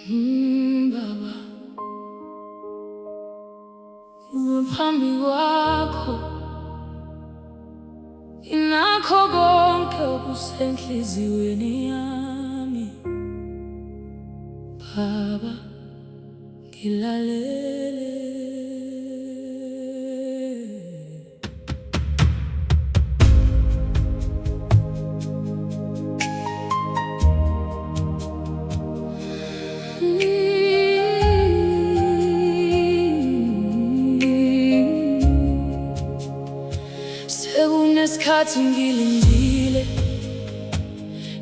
Baba, phambi kwakho inakho konke okusenhliziyweni yami. Baba, ngilalele. Sekunesikhathi ngilindile,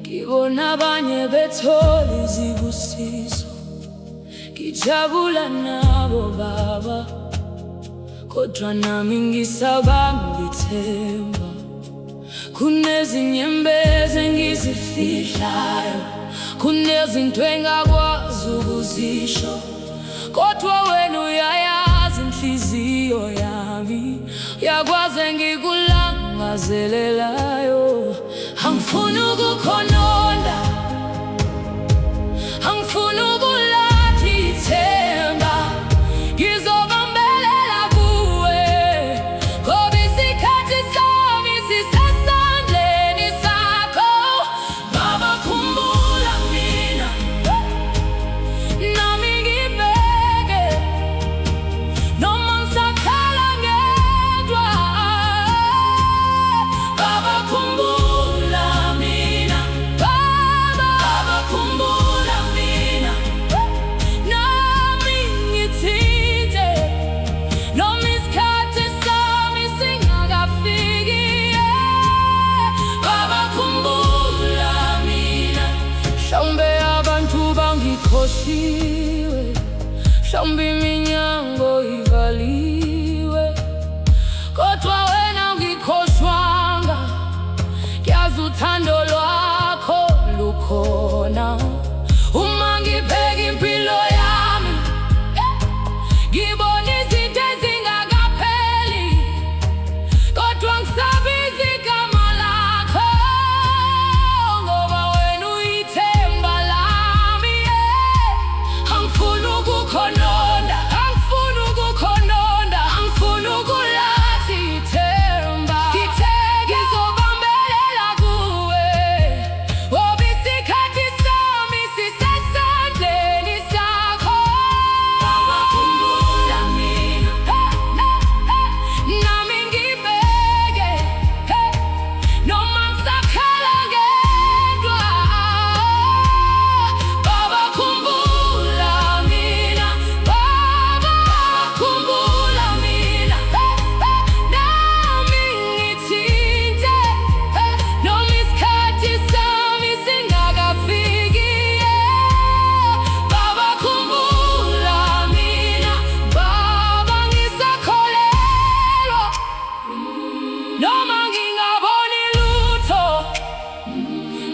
ngibona abanye bethola izibusiso, ngijabula nabo Baba, kodwa nami ngisabamba ithemba. Kunezinyembezi engizifihlayo, kunezinto engakwazi ukuzisho, kodwa wena uyayazi inhliziyo yami, uyakwazi engikulangazelelayo. Angifuni ukukhononda, angifuni ukulahla ithemba, ngizobambelela kuwe, ngoba isikhathi sami sisesandleni sakho. Baba, khumbula mina, nami ngibheke, noma ngisakhala ngedwa. Baba, khumbula mina, Baba, khumbula mina, nami ngithinte, noma isikhathi sami singakafiki. Baba, khumbula mina. Mhlawumbe abantu bangikhohliwe, mhlawumbe iminyango ivaliwe, kodwa wena ungikhohlwanga. Ngiyazi uthando lwakho lukhona. Uma ngibheka impilo yami, ngibona izinto ezingakapheli, kodwa ngisabiza igama lakho, ngoba wena uyithemba lami. Angifuni ukukhononda, angifuni ukukhononda, angifuni ukulahla ithemba. Ngizobambelela kuwe, ngoba isikhathi sami sisesandleni sakho. Baba, khumbula mina, nami ngibheke, noma ngisakhala ngedwa. Baba, khumbula mina, Baba, khumbula mina, nami ngithinte, noma isikhathi sami singakafiki. Baba, khumbula mina, Baba, ngisakholelwa, noma ngingaboni lutho.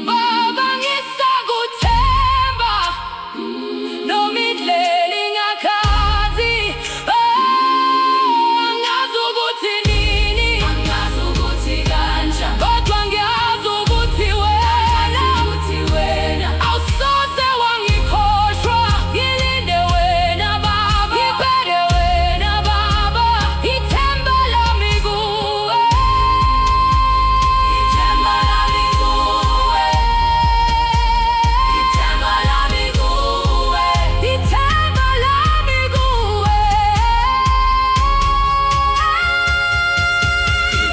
Baba, ngisakuthemba, noma indlela ingakhathi. Angazi ukuthi nini, angazi ukuthi kanjani, kodwa ngiyazi ukuthi wena awusoze wangikhohlwa. Ngilinde wena Baba, ngibheke wena Baba, ithemba lami kuwe, ithemba lami kuwe, ithemba lami kuwe, ithemba lami kuwe.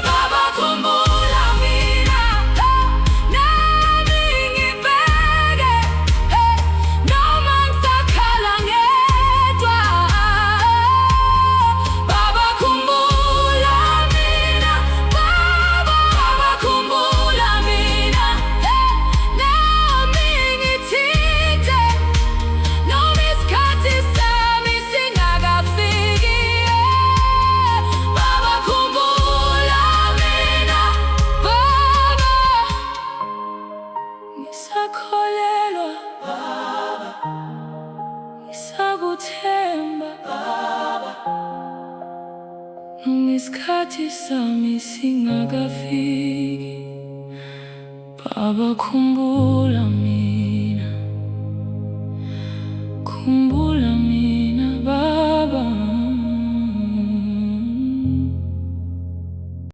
Baba, khumbula mina, nami ngibheke, noma ngisakhala ngedwa. Baba, khumbula mina, Baba, khumbula mina, nami ngithinte, noma isikhathi sami singakafiki. Baba, khumbula mina, Baba, ngisakholelwa, Baba, ngisakuthemba, Baba, noma isikhathi sami singakafiki. Baba, khumbula mina, kumbula